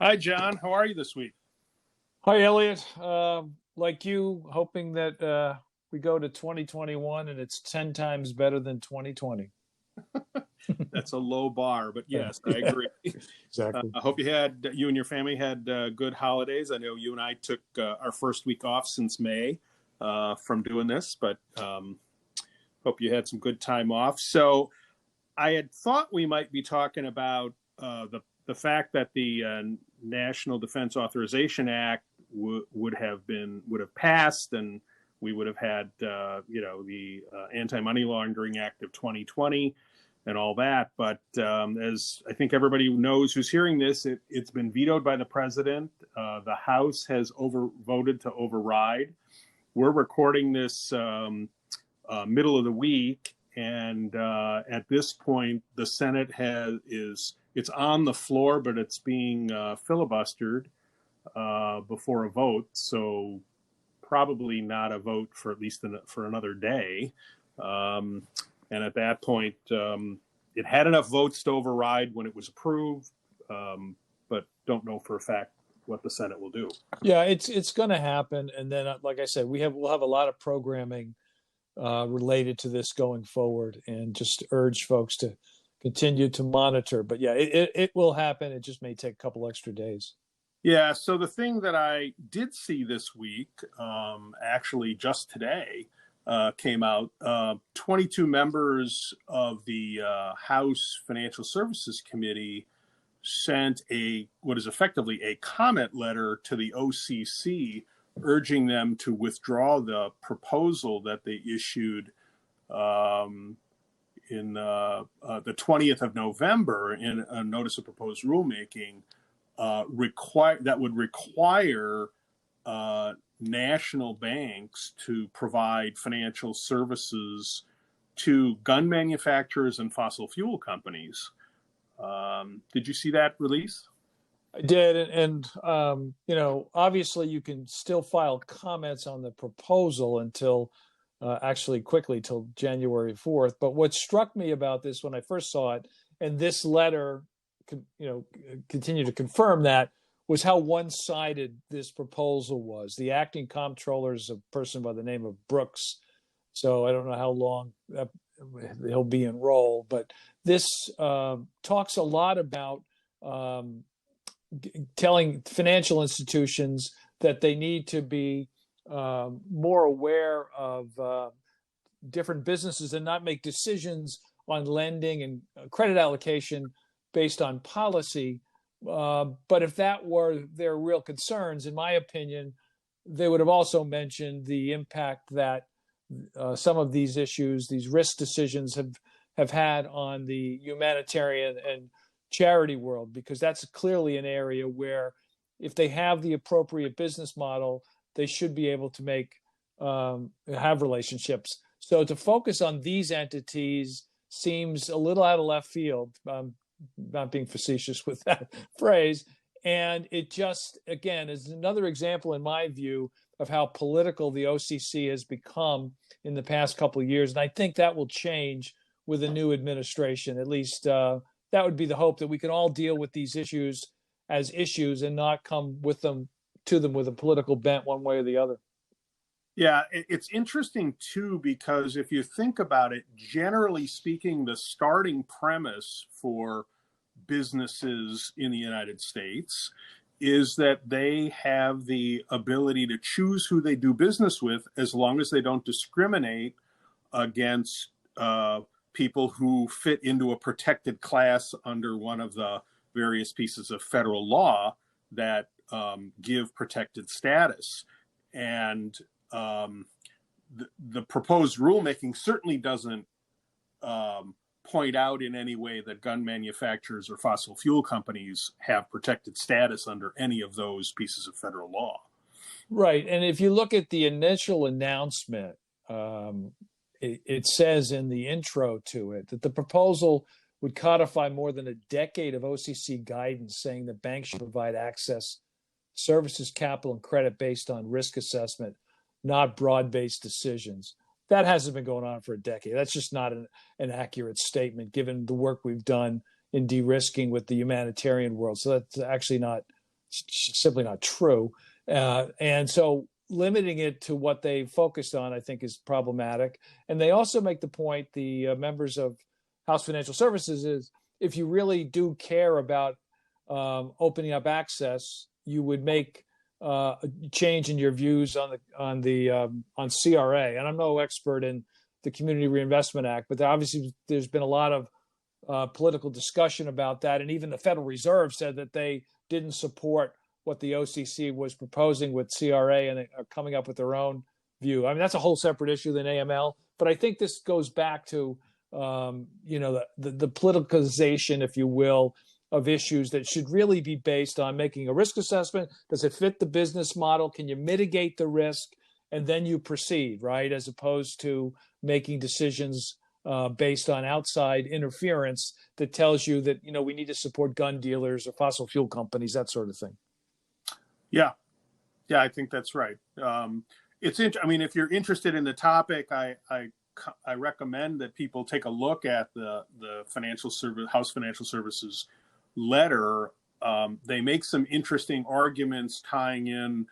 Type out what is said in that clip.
Hi, John. How are you this week? Hi, Elliot. Like you, hoping that we go to 2021 and it's 10 times better than 2020. That's a low bar, but yes, I Yeah, agree. exactly. I hope you and your family had good holidays. I know you and I took our first week off since May from doing this, but hope you had some good time off. So I had thought we might be talking about the fact that the National Defense Authorization Act would have passed, and we would have had the Anti-Money Laundering Act of 2020 and all that. But as I think everybody knows who's hearing this, it's been vetoed by the president. The House has voted to override. We're recording this middle of the week, and at this point, the Senate it's on the floor, but it's being filibustered before a vote. So probably not a vote for at least for another day. And at that point, it had enough votes to override when it was approved, but don't know for a fact what the Senate will do. Yeah, it's going to happen, and then, like I said, we'll have a lot of programming related to this going forward, and just urge folks to continue to monitor. But yeah, it will happen. It just may take a couple extra days. Yeah, so the thing that I did see this week, actually just today, came out. 22 members of the House Financial Services Committee sent what is effectively a comment letter to the OCC, urging them to withdraw the proposal that they issued in the 20th of November in a notice of proposed rulemaking that would require national banks to provide financial services to gun manufacturers and fossil fuel companies. Did you see that release? I did, and obviously you can still file comments on the proposal until quickly till January 4th. But what struck me about this when I first saw it, and this letter, continue to confirm that, was how one-sided this proposal was. The acting comptroller is a person by the name of Brooks, so I don't know how long he'll be in role. But this talks a lot about telling financial institutions that they need to be more aware of different businesses and not make decisions on lending and credit allocation based on policy. But if that were their real concerns, in my opinion, they would have also mentioned the impact that some of these issues, these risk decisions, have had on the humanitarian and charity world, because that's clearly an area where, if they have the appropriate business model, they should be able to have relationships. So to focus on these entities seems a little out of left field. Not being facetious with that phrase. And it just, again, is another example, in my view, of how political the OCC has become in the past couple of years. And I think that will change with a new administration. At least that would be the hope, that we can all deal with these issues as issues and not come to them with a political bent one way or the other. Yeah, it's interesting, too, because if you think about it, generally speaking, the starting premise for businesses in the United States is that they have the ability to choose who they do business with, as long as they don't discriminate against people who fit into a protected class under one of the various pieces of federal law that give protected status. And the proposed rulemaking certainly doesn't point out in any way that gun manufacturers or fossil fuel companies have protected status under any of those pieces of federal law. Right. And if you look at the initial announcement, it says in the intro to it that the proposal would codify more than a decade of OCC guidance saying that banks should provide access, services, capital, and credit based on risk assessment, not broad-based decisions. That hasn't been going on for a decade. That's just not an accurate statement, given the work we've done in de-risking with the humanitarian world. So that's actually not simply not true. And so limiting it to what they focused on, I think, is problematic. And they also make the point, the members of House Financial Services, is if you really do care about opening up access, you would make a change in your views on CRA. And I'm no expert in the Community Reinvestment Act, but obviously there's been a lot of political discussion about that. And even the Federal Reserve said that they didn't support what the OCC was proposing with CRA, and they are coming up with their own view. I mean, that's a whole separate issue than AML. But I think this goes back to, the politicization, if you will, of issues that should really be based on making a risk assessment. Does it fit the business model? Can you mitigate the risk? And then you proceed, right? As opposed to making decisions based on outside interference that tells you that, we need to support gun dealers or fossil fuel companies, that sort of thing. Yeah, I think that's right. If you're interested in the topic, I recommend that people take a look at the House Financial Services letter. They make some interesting arguments tying in